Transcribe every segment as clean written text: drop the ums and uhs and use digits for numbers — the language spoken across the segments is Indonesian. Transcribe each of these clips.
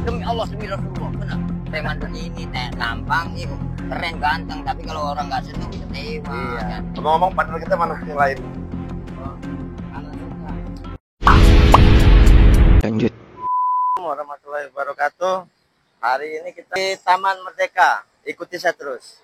demi Allah demi Rasulullah benar. Preman begini tampang itu keren ganteng, tapi kalau orang nggak seneng kecewa. Iya. Kan? Ngomong-ngomong partner kita mana yang lain? Lanjut. Assalamualaikum warahmatullahi wabarakatuh. Hari ini kita di Taman Merdeka. Ikuti saya terus.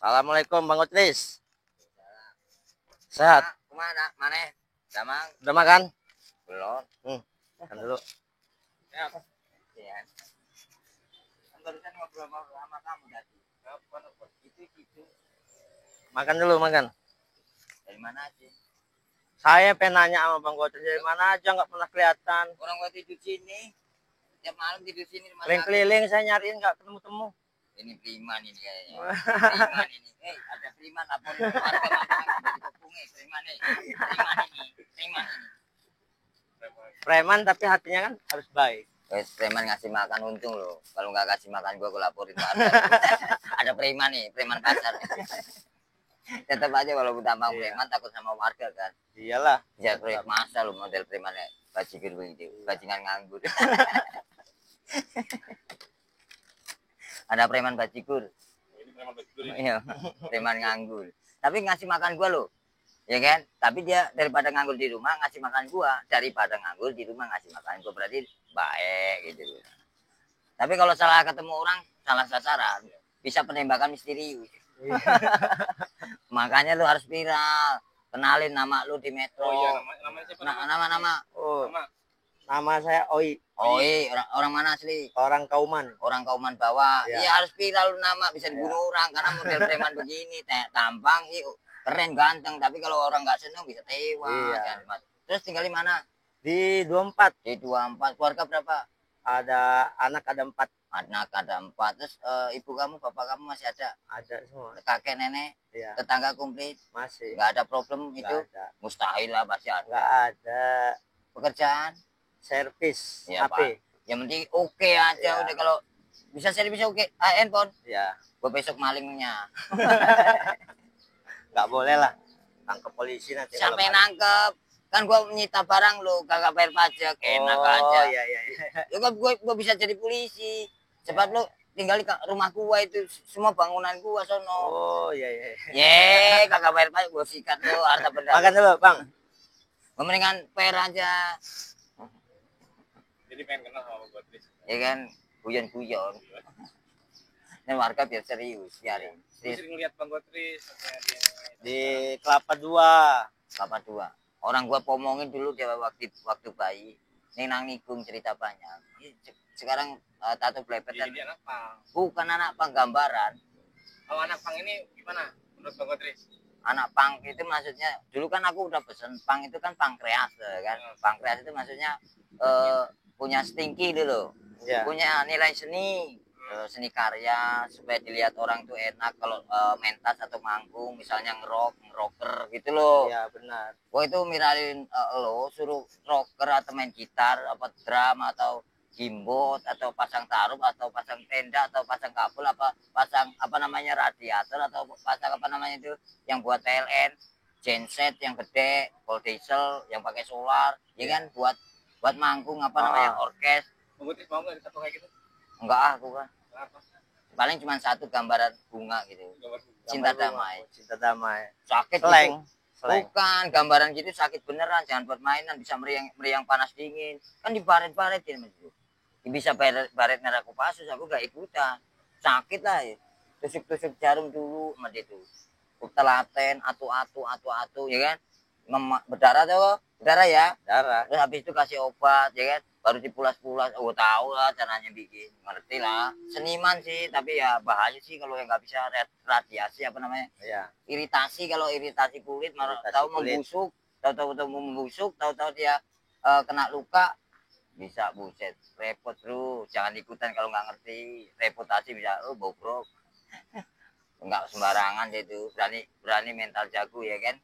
Assalamualaikum Bang Otris. Sehat? Kemana? Mana? Damang? Udah makan? Belum. Makan dulu. Ya apa? Iya. Kan barusan ngobrol sama kamu tadi. Itu. Makan dulu, makan. Dari mana sih? Saya pengen nanya sama Bang Otris dari mana aja nggak pernah kelihatan. Orang gua tidur sini. Tiap malam tidur sini. Keliling-keliling saya nyariin nggak ketemu-temu. Ini Priman ini kayaknya. Priman ini. Ada Priman lapor warga macam dikepungi Priman nih. Priman ini. Preman tapi hatinya kan harus baik. Preman ngasih makan untung loh. Kalau nggak kasih makan gua laporin warga. Ada Priman nih, Preman pasar. Tetap aja kalau tampang preman takut sama warga kan. Iyalah. Ya proyek masa lo model premannya bajigur begitu, bajingan nganggur. Ada preman bajigur. Iya, preman nganggur. Tapi ngasih makan gua loh. Ya kan? Tapi dia daripada nganggur di rumah ngasih makan gua, daripada nganggur di rumah ngasih makan gua, berarti baik gitu. Tapi kalau salah ketemu orang, salah sasaran, bisa penembakan misterius. Makanya lu harus viral. Kenalin nama lu di Metro. Oh iya, namanya siapa? Nama. Oh. Nama saya Oi. Oi, orang mana asli? Orang Kauman. Orang Kauman bawah. Ya. Iya harus viral nama, bisa dibunuh orang karena model preman begini, tampang itu keren ganteng, tapi kalau orang nggak seneng bisa tewas. Iya. Kan? Terus tinggal di mana? Di 24. Di 24. Keluarga berapa? Ada anak ada 4. Anak ada 4. Terus ibu kamu, bapak kamu masih ada? Ada semua. Kakek, nenek, Iya. tetangga komplit? Masih. Nggak ada problem Nggak itu? ada. Mustahil lah pasti ada. Nggak ada. Pekerjaan? Servis Ya, HP. Pak. Yang penting oke aja. Ya. Udah kalau bisa servis oke. Handphone? Ya. Gue besok malingnya. Nggak boleh lah. Tangkap polisi nanti. Siapa kalau yang maling. nangkep? Kan gue menyita barang lo, kagak bayar pajak, enak aja. Oh iya. Ya kan gue bisa jadi polisi. Sebab lo tinggal di rumah gue itu semua bangunan gue sono. Oh iya. Ye, kagak bayar pajak, gue sikat lo harta benda. Makan dulu Bang. Gue mendingan fair aja. Jadi pengen kenal sama Bang Otris. Ya kan, guyon-guyon. Dan warga biar serius, biarin. Gue sering lihat Bang Otris Di Kelapa 2. Kelapa 2. Orang gua pomongin dulu dia waktu bayi. Nih nang nikung cerita banyak. Sekarang tato blepetan. Jadi anak pang. Bukan anak pang, gambaran. Kalau anak pang ini gimana menurut Bang Otris? Anak pang itu maksudnya dulu kan aku udah pesen pang itu kan pankreas kan. Pankreas itu maksudnya punya stinky dulu. Ya. Punya nilai seni. Seni karya supaya dilihat orang tuh enak kalau mentas atau manggung misalnya ngerocker gitu loh. Iya benar. Gua itu miralin lo suruh rocker atau main gitar apa drum atau gimbot atau pasang taruh atau pasang tenda atau pasang kabel apa pasang apa namanya radiator atau pasang apa namanya itu yang buat PLN genset yang gede full diesel yang pakai solar ya kan buat manggung apa namanya orkes. Bang Otris mau nggak ditato kayak gitu? Enggak aku kan Kenapa? paling cuma satu gambaran bunga gitu cinta damai Cinta damai. sakit Seleng. itu. Bukan gambaran gitu sakit beneran jangan buat mainan bisa meriang panas dingin kan dibaret-baretin itu bisa baret merah Kopassus aku gak ikutan sakit lah ya. Tusuk jarum dulu sama dia tuh telaten atu ya kan berdarah tuh berdarah ya Darah. terus habis itu kasih obat ya kan baru dipulas-pulas oh tahu lah caranya bikin ngerti lah seniman sih tapi ya bahaya sih kalau yang nggak bisa radiasi apa namanya Iya. iritasi kalau iritasi kulit Iritasi tahu kulit. membusuk tahu dia kena luka bisa buset repot bro jangan ikutan kalau nggak ngerti reputasi bisa bobrok Enggak sembarangan dia itu, berani mental jago ya kan.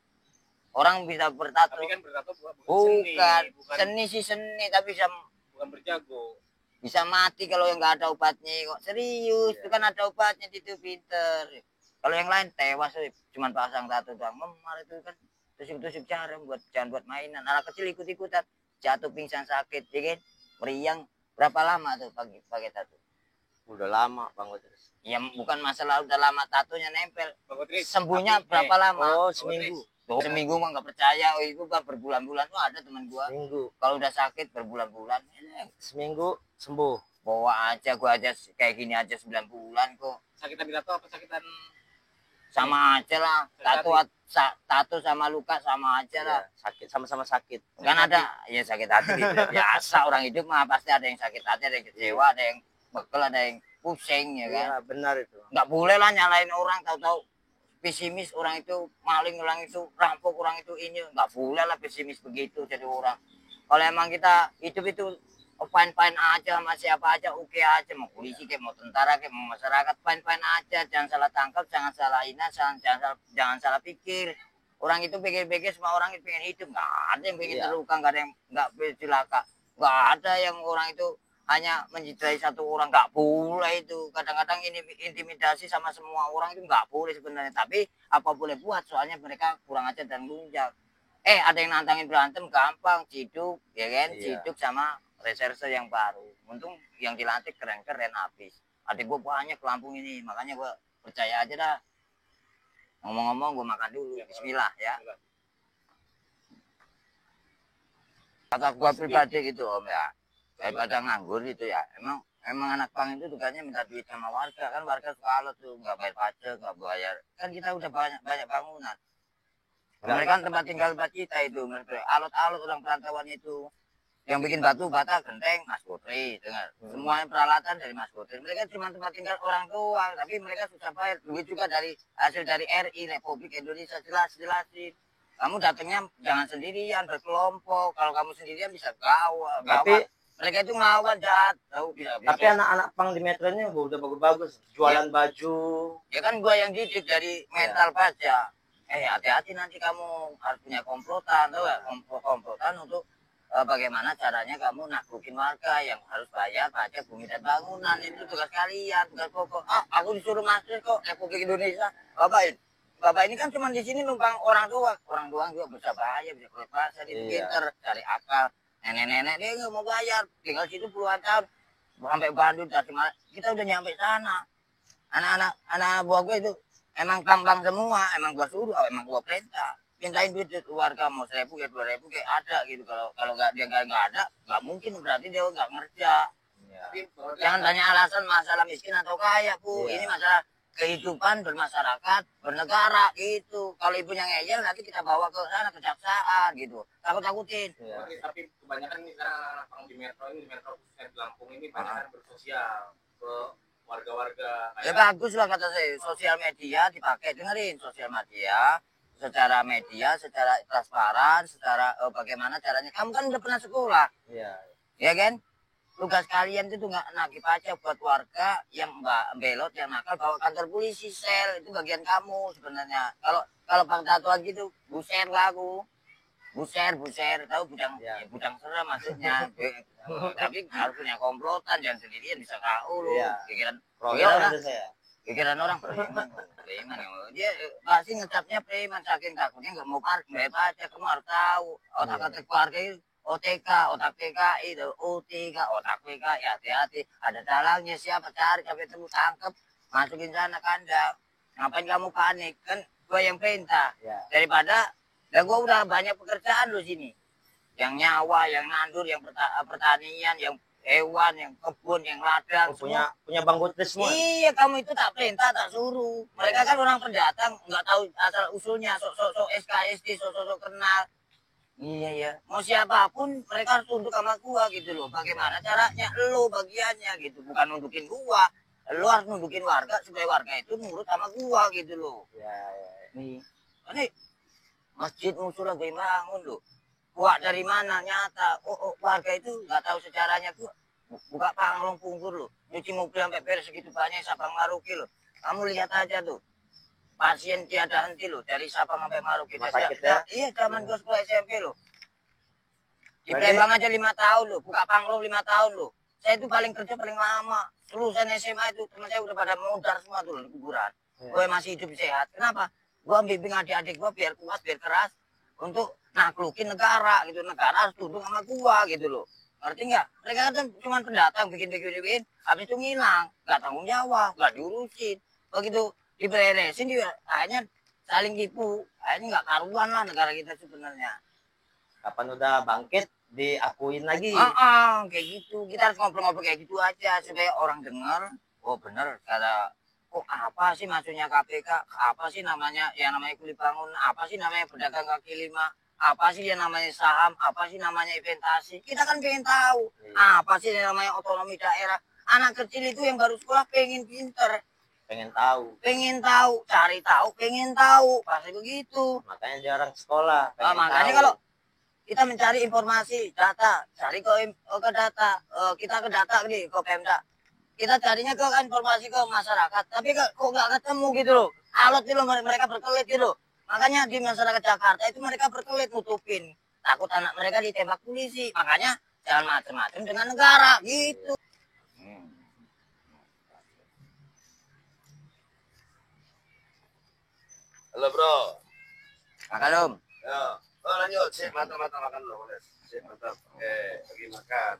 Orang bisa bertato. Tapi kan bertato bukan Bukan seni, bukan seni sih seni, tapi bukan berjago. bisa mati kalau yang nggak ada obatnya kok. Serius, Iya. itu kan ada obatnya itu pinter. Kalau yang lain tewas, cuman pasang tato doang. Memar itu kan tusuk-tusuk jarum jangan buat mainan. Anak kecil ikut-ikutan jatuh pingsan sakit, ya kan? Meriang. Berapa lama tuh pakai tato? Udah lama Bang Godris. Ya bukan masalah udah lama tatonya nempel. Bang Godris, Sembuhnya tapi, berapa lama? Oh, Bang seminggu. Oh, seminggu mah nggak percaya. Oh, itu kan berbulan-bulan tuh ada teman gua. Seminggu. Kalau udah sakit berbulan-bulan, Seminggu sembuh. bawa aja gua aja kayak gini aja 9 bulan kok. sakitan di tato apa sakitan? Sama aja lah. Tato sama luka sama aja lah. Iya, sakit sama-sama sakit. Kan ada ya sakit hati gitu. Biasa orang hidup mah pasti ada yang sakit hati, ada yang kecewa, ada yang bekel, ada yang pusing ya kan. Iya, benar itu. Nggak boleh lah nyalain orang tahu-tahu pesimis orang itu maling, orang itu rampok, orang itu ini, nggak boleh lah pesimis begitu jadi orang. Kalau emang kita hidup itu fine-fine aja sama siapa aja, oke aja, mau polisi kayak mau tentara kayak mau masyarakat, fine-fine aja, jangan salah tangkap, jangan salah ina, jangan salah pikir. Orang itu pikir-pikir, semua orang itu pengen hidup, nggak ada yang pengen Iya. terluka, nggak ada yang nggak celaka, nggak ada yang orang itu hanya menciderai satu orang, nggak boleh itu. Kadang-kadang ini intimidasi sama semua orang itu nggak boleh sebenarnya, tapi apa boleh buat, soalnya mereka kurang ajar dan lunjak. Ada yang nantangin berantem gampang, ciduk ya kan. Iya. Ciduk sama reserse yang baru, untung yang dilantik keren-keren habis. Adik gue banyak ke Lampung ini, makanya gue percaya aja dah. Ngomong-ngomong gue makan dulu, bismillah ya. Kata gue pribadi gitu om ya, daripada nganggur gitu ya, emang anak pang itu tugasnya minta duit sama warga, kan warga suka alot tuh, nggak bayar pajak, nggak bayar, kan kita udah banyak bangunan. Mereka kan tempat tinggal buat kita itu, alot-alot orang perantauan itu, yang bikin batu bata genteng Mas Putri, dengar, semuanya peralatan dari Mas Putri. Mereka cuma tempat tinggal orang tua, tapi mereka susah bayar, duit juga dari hasil dari RI Republik Indonesia, jelasin. Kamu datangnya jangan sendirian, berkelompok. Kalau kamu sendirian bisa gawat. Tapi Mereka itu ngawal jahat. Tahu bisa. tapi anak-anak pang di metro ini udah bagus-bagus, jualan baju. Ya kan gua yang didik dari mental baja. Hati-hati nanti kamu harus punya komplotan, tahu nggak? Komplotan untuk bagaimana caranya kamu naklukin warga yang harus bayar pajak bumi dan bangunan. Itu tugas kalian, tugas pokok. Aku disuruh masuk kok Republik Indonesia. Bapak ini kan cuma di sini numpang orang tua juga bisa bayar, bisa keluar pasar, itu Iya. pinter, cari akal. Nenek-nenek dia nggak mau bayar, tinggal situ puluhan tahun, sampai Bandung, Tasikmalaya, kita udah nyampe sana. Anak buah gue itu emang pang semua, emang gua suruh, emang gua perintah. Mintain duit keluarga mau 1.000 ya 2.000 kayak ada gitu. Kalau dia nggak ada, nggak mungkin berarti dia nggak ngerja. Iya. Tapi Jangan tanya alasan masalah miskin atau kaya, Bu. Iya. Ini masalah kehidupan bermasyarakat, bernegara gitu. Kalau ibunya ngeyel nanti kita bawa ke sana kejaksaan gitu. Takut-takutin. Iya. tapi kebanyakan nih sekarang anak-anak pang di metro khususnya di Lampung ini banyak kan bersosial ke warga-warga Ya kayak bagus lah kata saya, sosial media dipakai, dengerin sosial media secara media, secara transparan, secara bagaimana caranya. Kamu kan udah pernah sekolah, Iya. ya kan? Tugas kalian itu nggak nagih pajak buat warga yang belot, yang nakal bawa kantor polisi, sel, itu bagian kamu sebenarnya. Kalau bang tatuan gitu, buser lah aku. Buser, tahu budang, Ya. budang serem maksudnya. Tapi harus punya komplotan, jangan sendirian bisa KU lu. Iya. Pikiran Program itu saya. pikiran orang preman. Dia pasti ngecapnya preman, saking takutnya nggak mau bayar pajak. Kamu harus tahu otak-atik keluarga itu. OTK, otak PKI, OTK, otak PKI, hati-hati. Ada dalangnya siapa, cari sampai temu, tangkap, masukin sana kandang. Ngapain kamu panik? Kan gue yang perintah. Iya. Daripada, dan gue udah banyak pekerjaan lu sini. Yang nyawa, yang nandur, yang pertanian, yang hewan, yang kebun, yang ladang. Punya Bang Godris semua. Iya, kamu itu tak perintah, tak suruh. Mereka kan orang pendatang, nggak tahu asal usulnya, sok-sok SKSD, sok-sok kenal. Iya ya, mau siapapun mereka harus tunduk sama gua gitu loh. Bagaimana caranya? Lo bagiannya gitu, bukan nundukin gua. Lo harus nundukin warga supaya warga itu nurut sama gua gitu loh. Iya, iya. Nih, ini masjid musulah gue bangun loh. Kuat dari mana nyata? Warga itu nggak tahu sejarahnya gua. Buka panglong punggur loh, nyuci mobil sampai beres segitu banyak, siapa ngaruki loh. Kamu lihat aja tuh, pasien tiada henti loh, dari Sabang sampai Merauke. Rumah sakit ya? Iya, zaman gue sekolah SMP loh. Di Berarti- Palembang aja 5 tahun loh, buka panglo 5 tahun loh. Saya itu paling kerja paling lama. Lulusan SMA itu teman saya udah pada modar semua tuh di kuburan. Gue masih hidup sehat. Kenapa? Gue bimbing adik-adik gue biar kuat, biar keras untuk naklukin negara gitu. Negara harus tunduk sama gue gitu loh. Ngerti nggak? Mereka kan cuma pendatang bikin, habis itu ngilang, nggak tanggung jawab, nggak diurusin. Begitu diberesin dia akhirnya saling tipu, akhirnya nggak karuan lah negara kita sebenarnya. Kapan udah bangkit diakuin lagi. Kayak gitu. Kita harus ngobrol-ngobrol kayak gitu aja supaya orang dengar. Oh bener kata. Oh apa sih maksudnya KPK? Apa sih namanya yang namanya kulit bangun? Apa sih namanya pedagang kaki lima? Apa sih yang namanya saham? Apa sih namanya investasi? Kita kan pengen tahu. Apa sih yang namanya otonomi daerah? Anak kecil itu yang baru sekolah pengen pinter, Pengen tahu. cari tahu, pengen tahu. Pasti begitu. Makanya dia orang sekolah. Makanya tahu. kalau kita mencari informasi, data, cari ke data, kita ke data nih, ke Pemda. Kita carinya ke informasi ke masyarakat, tapi kok nggak ketemu gitu loh. Alot gitu loh, mereka berkelit gitu loh. Makanya di masyarakat Jakarta itu mereka berkelit nutupin. Takut anak mereka ditembak polisi. Makanya jangan macam-macam dengan negara gitu. Halo bro. Makan om. Ya. Oh lanjut, sip, mantap makan dulu, boleh. Sip, mantap. Oke, lagi makan.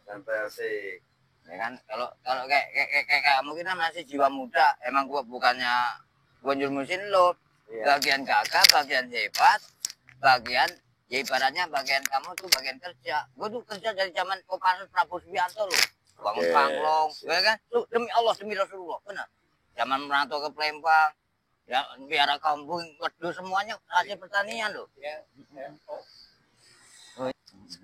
Santai asik. Ya kan kalau kayak kamu kita masih jiwa muda, emang gua bukannya gua nyurmusin lo. Iya. Bagian gagah, bagian hebat, bagian ya ibaratnya bagian kamu tuh bagian kerja. Gua tuh kerja dari zaman Kopassus Prabowo Subianto loh. Bangun Oke. panglong, ya kan? Tuh, demi Allah, demi Rasulullah, benar. Zaman merantau ke Palembang, ya biara kampung, wedus semuanya hasil pertanian loh.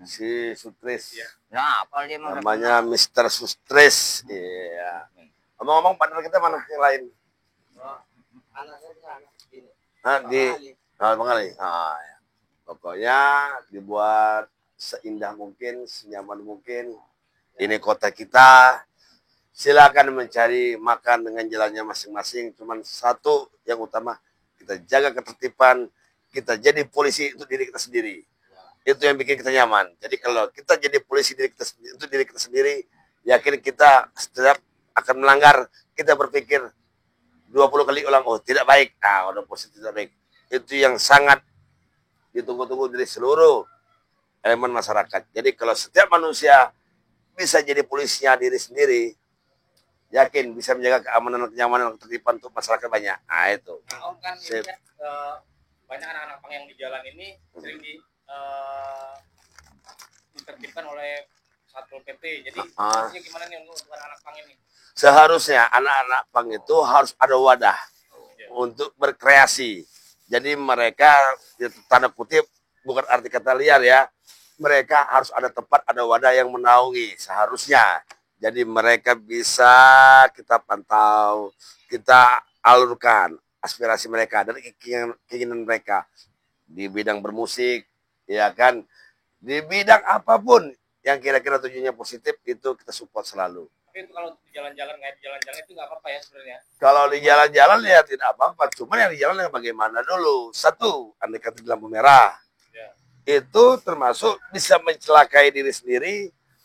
Si Sutris. Nah, apa dia mau Namanya Mr. Sutris. Iya. Ngomong-ngomong partner kita mana yang lain? Nah, di Bang Ali. Ah, ya. Pokoknya dibuat seindah mungkin, senyaman mungkin. Ini kota kita. Silakan mencari makan dengan jalannya masing-masing. Cuman satu yang utama, kita jaga ketertiban, kita jadi polisi untuk diri kita sendiri. Itu yang bikin kita nyaman. Jadi kalau kita jadi polisi untuk diri kita sendiri, yakin kita setiap akan melanggar, kita berpikir 20 kali ulang, oh tidak baik, udah positif tidak baik. Itu yang sangat ditunggu-tunggu dari seluruh elemen masyarakat. Jadi kalau setiap manusia bisa jadi polisinya diri sendiri, yakin bisa menjaga keamanan dan kenyamanan dan ketertiban untuk masyarakat banyak. Nah itu. Nah, Om kan Sip. lihat, banyak anak-anak pang yang di jalan ini sering ditertibkan oleh Satpol PP. Jadi maksudnya gimana nih untuk anak-anak pang ini? Seharusnya anak-anak pang itu harus ada wadah untuk berkreasi. Jadi mereka, tanda kutip, bukan arti kata liar ya, mereka harus ada tempat, ada wadah yang menaungi seharusnya. Jadi mereka bisa kita pantau, kita alurkan aspirasi mereka dan keinginan mereka di bidang bermusik, ya kan, di bidang apapun yang kira-kira tujuannya positif itu kita support selalu. Tapi itu kalau di jalan-jalan kayak di jalan-jalan itu nggak apa-apa ya sebenarnya. Kalau di jalan-jalan ya tidak apa-apa, cuman yang di jalan yang bagaimana dulu. Satu, andai kata di lampu merah, itu termasuk bisa mencelakai diri sendiri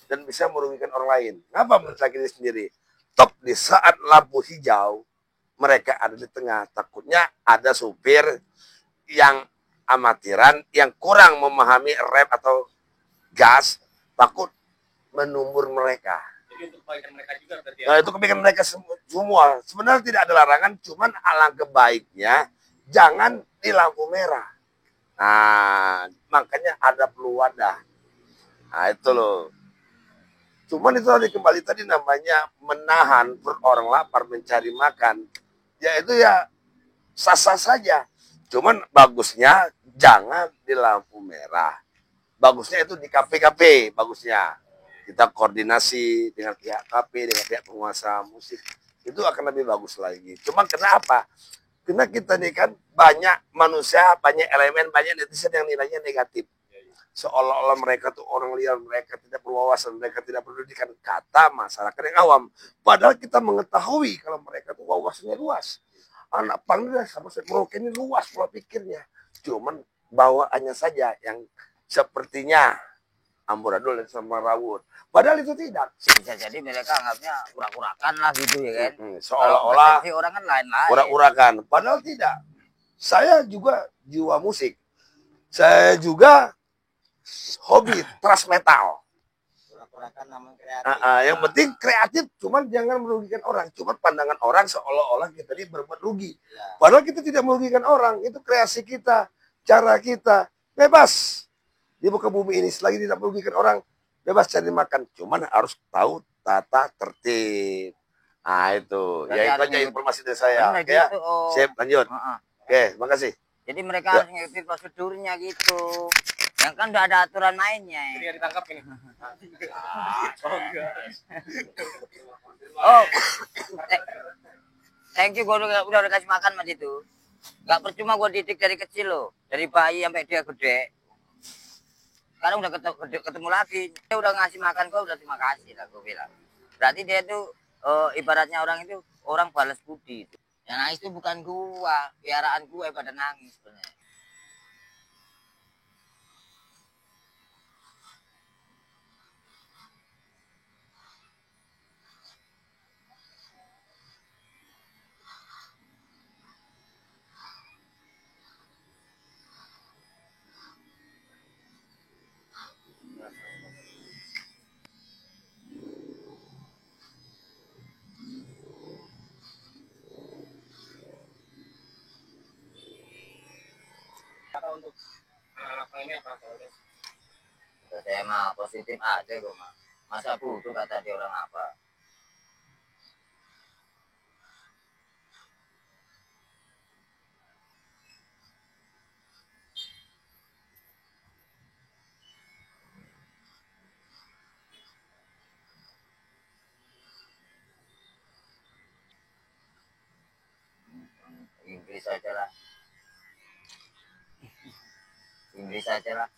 dan bisa merugikan orang lain. Kenapa mencelakai diri sendiri? Top di saat lampu hijau, mereka ada di tengah. Takutnya ada supir yang amatiran, yang kurang memahami rem atau gas, takut menumbur mereka. Jadi untuk kebaikan mereka juga berarti ya. Nah, itu kebaikan mereka semua. Sebenarnya tidak ada larangan, cuman alangkah baiknya jangan di lampu merah. Nah, makanya ada perlu wadah. Nah, itu loh. Cuman itu tadi kembali tadi namanya menahan perut orang lapar mencari makan. Ya itu ya sah-sah saja. Cuman bagusnya jangan di lampu merah. Bagusnya itu di KP-KP, bagusnya. Kita koordinasi dengan pihak KP, dengan pihak penguasa musik. Itu akan lebih bagus lagi. Cuman kenapa? Karena kita ini kan banyak manusia, banyak elemen, banyak netizen yang nilainya negatif. Seolah-olah mereka tuh orang liar, mereka tidak berwawasan, mereka tidak pendidikan, kata masyarakat yang awam. Padahal kita mengetahui kalau mereka tuh wawasannya luas. anak pang ini sama Merauke ini luas pola pikirnya. Cuman bawaannya saja yang sepertinya amburadul dan sama rawut. Padahal itu tidak. Bisa jadi mereka anggapnya urak-urakan lah gitu ya kan. Seolah-olah persepsi orang kan lain-lain. urak-urakan. Padahal tidak. Saya juga jiwa musik. Saya juga hobi thrash metal. Urak-urakan namun kreatif. Yang penting kreatif, cuman jangan merugikan orang. Cuman pandangan orang seolah-olah kita ini berbuat rugi. Ya. Padahal kita tidak merugikan orang. Itu kreasi kita, cara kita. Bebas. Di muka bumi ini selagi tidak merugikan orang, bebas cari makan. Cuman harus tahu tata tertib. Nah itu. Berarti Ya itu harus aja informasi dari saya. Benar Oke ya. gitu, oh. Sip, lanjut. Oke, makasih. Jadi mereka Ya. harus ngikutin prosedurnya gitu. Yang kan udah ada aturan mainnya. Jadi yang ditangkap ini. Oh enggak. Oh, thank you, gue udah kasih makan mas itu. Gak percuma gue didik dari kecil loh, dari bayi sampai dia gede. Sekarang udah ketemu lagi, dia udah ngasih makan gue, udah terima kasih lah gue bilang. Berarti dia tuh ibaratnya orang itu orang balas budi. Yang nangis itu bukan gua, piaraan gue pada nangis sebenarnya. Kata untuk anak-anak ini apa? Saya mah positif aja gue mah. Masa butuh kata dia orang apa? Inggris aja lah. Inggris aja lah.